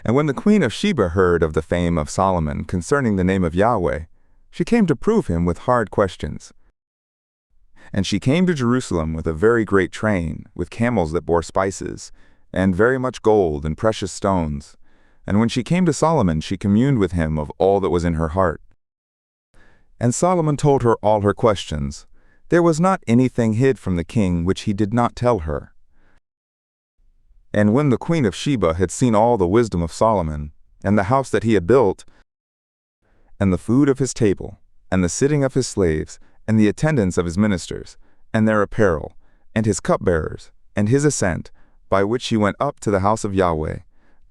And when the Queen of Sheba heard of the fame of Solomon concerning the name of Yahweh, she came to prove him with hard questions. And she came to Jerusalem with a very great train, with camels that bore spices, and very much gold and precious stones. And when she came to Solomon, she communed with him of all that was in her heart. And Solomon told her all her questions. There was not anything hid from the king which he did not tell her. And when the Queen of Sheba had seen all the wisdom of Solomon, and the house that he had built, and the food of his table, and the sitting of his slaves, and the attendance of his ministers, and their apparel, and his cupbearers, and his ascent, by which he went up to the house of Yahweh,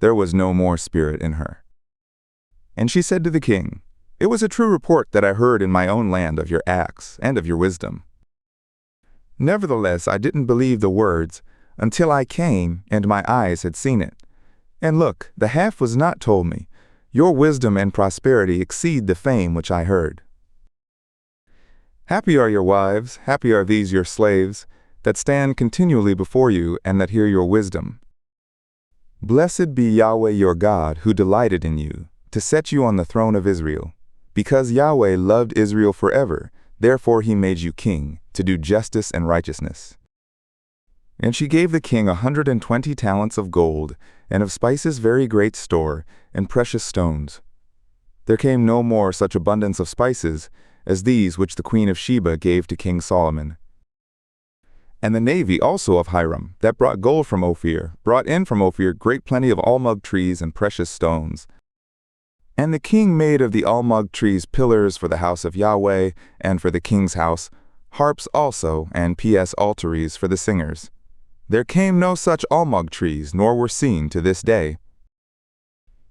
there was no more spirit in her. And she said to the king, It was a true report that I heard in my own land of your acts and of your wisdom. Nevertheless, I didn't believe the words until I came and my eyes had seen it. And look, the half was not told me. Your wisdom and prosperity exceed the fame which I heard. Happy are your wives, happy are these your slaves, that stand continually before you and that hear your wisdom. Blessed be Yahweh your God, who delighted in you, to set you on the throne of Israel. Because Yahweh loved Israel forever, therefore he made you king, to do justice and righteousness. And she gave the king 120 talents of gold, and of spices very great store, and precious stones. There came no more such abundance of spices as these which the Queen of Sheba gave to King Solomon. And the navy also of Hiram, that brought gold from Ophir, brought in from Ophir great plenty of almug trees and precious stones. And the king made of the almug trees pillars for the house of Yahweh, and for the king's house, harps also, and psalteries for the singers. There came no such almug trees, nor were seen to this day.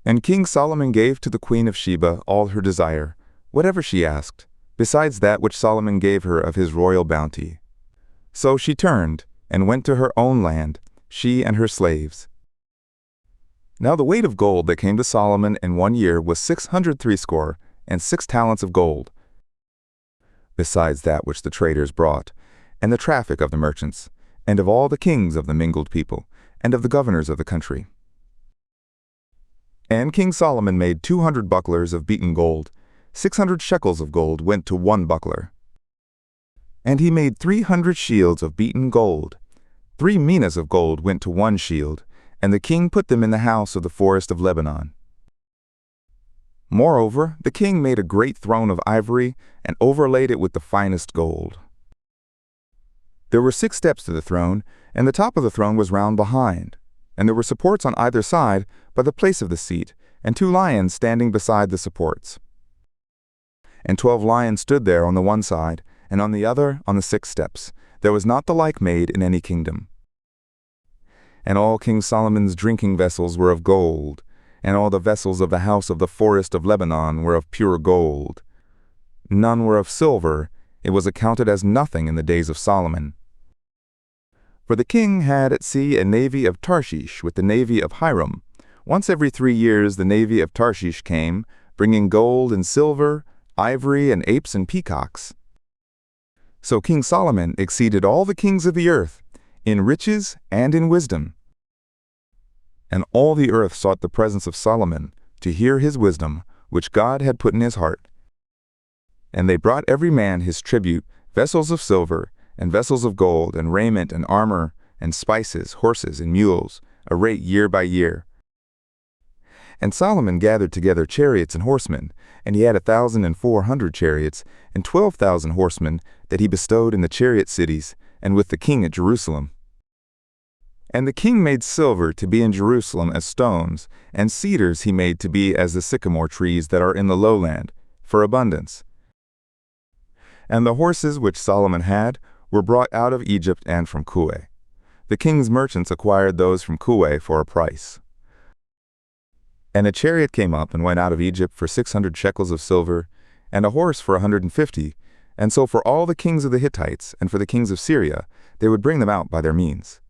And King Solomon gave to the Queen of Sheba all her desire, whatever she asked, besides that which Solomon gave her of his royal bounty. So she turned, and went to her own land, she and her slaves. Now the weight of gold that came to Solomon in 1 year was 660 and 6 talents of gold, besides that which the traders brought, and the traffic of the merchants, and of all the kings of the mingled people, and of the governors of the country. And King Solomon made 200 bucklers of beaten gold. 600 shekels of gold went to 1 buckler. And he made 300 shields of beaten gold. 3 minas of gold went to 1 shield, and the king put them in the house of the forest of Lebanon. Moreover, the king made a great throne of ivory, and overlaid it with the finest gold. There were 6 steps to the throne, and the top of the throne was round behind, and there were supports on either side by the place of the seat, and 2 lions standing beside the supports. And 12 lions stood there on the one side, and on the other on the 6 steps. There was not the like made in any kingdom. And all King Solomon's drinking vessels were of gold, and all the vessels of the house of the forest of Lebanon were of pure gold. None were of silver. It was accounted as nothing in the days of Solomon. For the king had at sea a navy of Tarshish with the navy of Hiram. Once every 3 years the navy of Tarshish came, bringing gold and silver, ivory and apes and peacocks. So King Solomon exceeded all the kings of the earth, in riches and in wisdom. And all the earth sought the presence of Solomon, to hear his wisdom, which God had put in his heart. And they brought every man his tribute, vessels of silver, and vessels of gold, and raiment, and armor, and spices, horses, and mules, a rate year by year. And Solomon gathered together chariots and horsemen, and he had 1,400 chariots, and 12,000 horsemen, that he bestowed in the chariot cities, and with the king at Jerusalem. And the king made silver to be in Jerusalem as stones, and cedars he made to be as the sycamore trees that are in the lowland, for abundance. And the horses which Solomon had were brought out of Egypt and from Kue. The king's merchants acquired those from Kue for a price. And a chariot came up and went out of Egypt for 600 shekels of silver, and a horse for 150, and so for all the kings of the Hittites and for the kings of Syria, they would bring them out by their means.